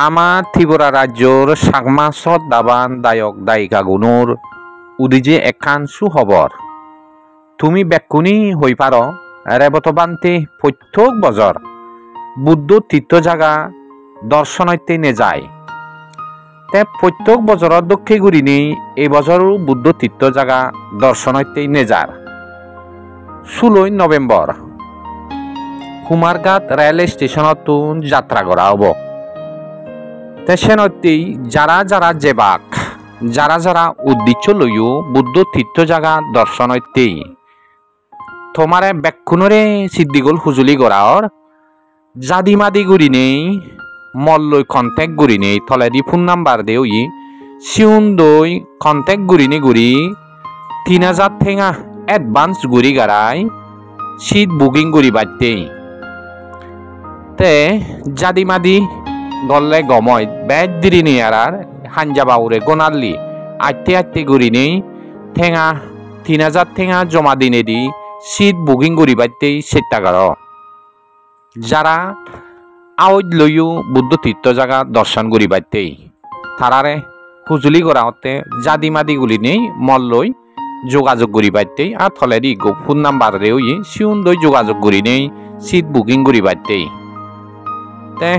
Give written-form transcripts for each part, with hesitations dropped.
আমার ত্রিপুরা রাজ্যর সাগমাসত দাবান দায়ক দায়িকাগুনোর উদিজে একান সুখবর তুমি বেকুনি হই পার রেবতবান্তে প্রত্যেক বছর বুদ্ধ তীর্থ জায়গা দর্শনতে নে যায় তে প্রত্যেক বছর দক্ষে ঘুরি নেই এই বছরও বুদ্ধ তীর্থ জায়গা দর্শনতে নে যার 16 নভেম্বর কুমারঘাট রেল স্টেশনত যাত্রা করা হব সেনতেই যারা যারা যেবাক যারা যারা উদ্দেশ্য লইও বুদ্ধ তীর্থ জায়গা দর্শনতেই তোমারে বেক্ষুনরে সিদ্ধিগোল হুজুলি গড়াওর জাদিমাদি গুড়ি নেই মল্লই কন্টেক্ট গুড়ি নেই থলেদি ফোন নাম্বার দেও সিউন দই কন্টেক্ট গুড়ি নি গুড়ি 3000 ঠেঙা অ্যাডভান্স গুড়ি গাড়াই সিট বুকিং গুড়ি বাড়তেই তে জাদিমাদি গল্লে গময় বেদ দিরি নি আর হাঞ্জা বাউরে গোনাল্লি আটতে আটতে গুড়ি নেই ঠেঙা 3000 ঠেঙা জমা দিনে দি সিট বুকিং গুড়ি বাড়তেই সেটা কর যারা আউজ লইও বুদ্ধ তীর্থ জায়গা দর্শন করি বাড়তেই তারারে হুজুলি করা হতে জাদিমাদি গুলি নেই মল্লই যোগাযোগ করি বাড়তেই আর থলেদি ফোন নাম্বার রেও সিউন দই যোগাযোগ করি নেই সিট বুকিং করি বাড়তেই তে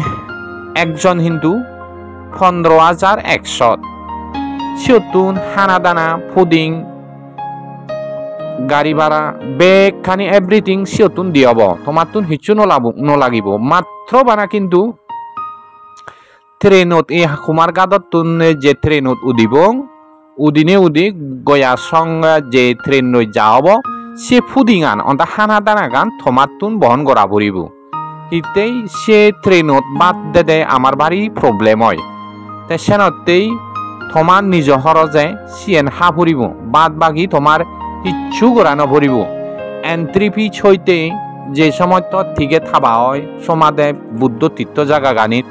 একজন হিন্দু 15,100 সিয়তুন হানা দানা ফুডিং গাড়ি ভাড়া বেগ খানি এভরিথিং সিয়তুন দিয়ব তোমার তুন হিচু নলাগিব মাত্র বানা কিন্তু ট্রেনত এই কুমারঘাটত তুন যে ট্রেনত উদিব উদিনে উদি গয়া সঙ্গে যে ট্রেন নই যাওব সে ফুডিঙান অন্তা হানা দানা গান তোমার তুন বহন করা পড়িব ইতেই সে ট্রেনত বাদ দে আমার বাড়ি প্রবলেম হয় তে সেনতেই তোমার নিজ হরজে সিএন হা ফুরিব বাদ বাকি তোমার কিচ্ছু করা নপরিব এন্ট্রি ফিচ হইতে যে সময় তো থেকে থাবা হয় সমাদে বুদ্ধ তীর্থ জায়গা গানিত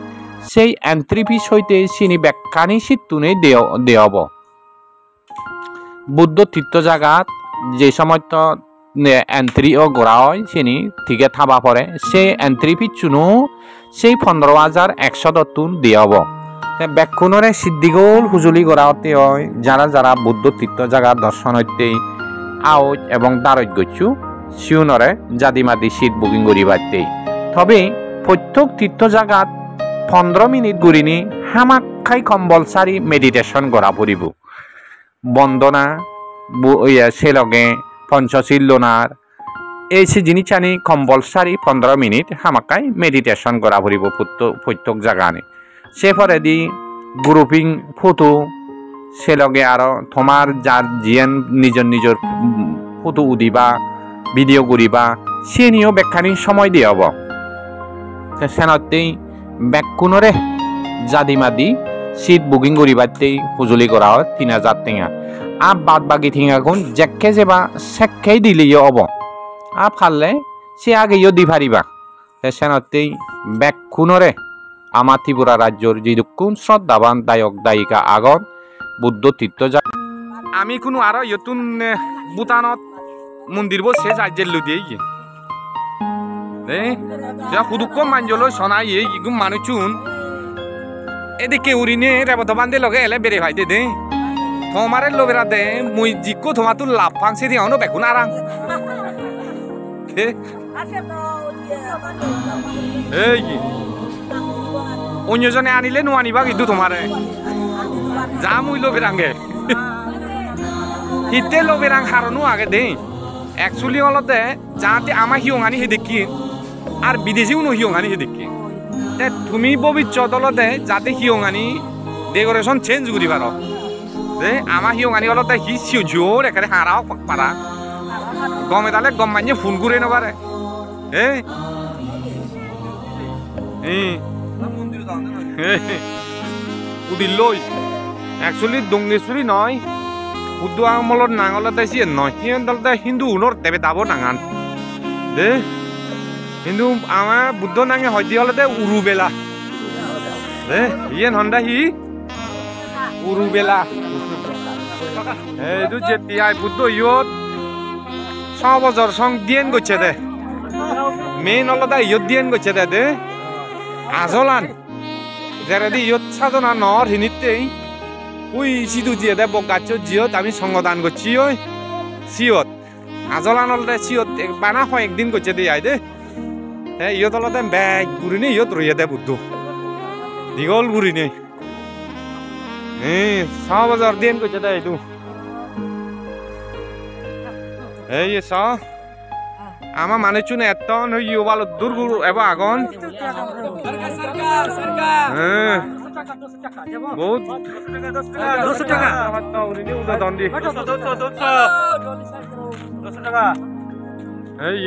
সেই এন্ট্রি ফিচ হইতে চিনি বেকানি সিটুনে দেওয়াব বুদ্ধ তীর্থ জায়গাত যে সময় তো এন্ট্রি ও গড়া হয় চিনি থেকে থাবা পরে সেই এন্ট্রি ফিচ চুনো সেই 15,100 দতুন দেওয়াব বেক্ষণরে সিদ্ধিগোল হুজুলি গড়া হতে হয় যারা যারা বুদ্ধ তীর্থ জায়গা দর্শন হইতে আউজ এবং দারজ গচ্ছু সিউনরে জাদিমাদি সিট বুকিং করি বাড়তেই তবে প্রত্যেক তীর্থ জায়গাত 15 মিনিট ঘুরিনি হামাক্ষাই কম্বলসারি মেডিটেশন করা পড়িব বন্দনা সেলগে পঞ্চশীলনার এই সে জিনিস আনি কম্বলসারি 15 মিনিট হামাকাই মেডিটেশন করা পড়িব প্রত্যেক জায়গা আনি সে পরে দি গ্রুপিং ফটো সে লগে আরো তোমার যার জিয়ান নিজের ফটো উদিবা ভিডিও করিবা সে নিয়েও বেখানি সময় দিয়ে হব সেনতেই বেকুনরে জাদিমাদি সিট বুকিং করিবাতেই হুজুলি করা হয় 3000 টেঙা আর বাদ বাকি ঠেঙাখন জেকে যেবা সেকেই দিলেও হব আর ফাললে সে আগেও দি পারিবা সেনতেই বেকুনরে আমার ত্রিপুরা রাজ্যর যিদুকুন শ্রদ্ধাবান দায়ক দায়িকা আগত বুদ্ধ তীর্থ জায়গা আমি কোনো আরো ইয়তুন ভুটানত মন্দির বসে রাজ্যের লুদিয়ে যা হুদুক মানজল সনাই ইগুম মানুচুন এদিকে উড়িনে রেবত বান্ধে লগে এলে বেড়ে ভাই দে তোমারে লোবেরা দে মুই জিকো তোমার তুন লাভ ফাংসে দিয়ে অন্য বেকুন আরাং এই অন্যজনে আনিলে নো আনিবা কিন্তু তোমারে যা মুই লোবেরাঙ্গে হিতে লোবেরাং হারনো আগে দে একচুয়ালি অলতে যাতে আমার হিয়ঙানি হে দেখি আর বিদেশিও নো হিয়ঙানি হে দেখি তুমি ভবিষ্যৎ অলতে যাতে হিয়ঙানি ডেকোরেশন চেঞ্জ করি পার যে আমার হিয়ঙানি অলতে হি জোর এখানে হারাও পারা গমে তাহলে গম মানিয়ে ফোন করে নেবারে উদিল্লই একচুয়ালি দঙ্গেশ্বরী নয় উদ্দু আমলত নাঙলতে সিয়ে নয় সিয়ে হিন্দু উনর তেবে দাব নাঙান দে কিন্তু আমার বুদ্ধ নাঙে হয়দি হলতে উরুবেলা দে ইয়ে হন্দা হি উরুবেলা এইটো যেতিয়াই বুদ্ধ ইয়ত 6 বছর সং দিয়েন গছে দে মেইন অলদা ইয়ত দিয়েন গছে দে আজলান যেৰেদি ইয়ত সাধনা নৰ হিনিতেই উই সিধু জিয়ে দে বগাচ্ছ জিয়ত আমি সংগদান করছি ওই সিয়ত আজলানলতে সিয়ত বানা হয় একদিন করছে দে আই দে হ্যাঁ ইয়ত অলতে ব্যাগ ঘুরি নি ইয়ত রইয়া দে বুদ্ধ দীঘল ঘুরি নি চাহ বজাৰ দিন করছে দে এইটো এই চাহ আমার মানে চুন এত ইউবাল দূর গুরু এবার আগন বহুত 200 টাকা এই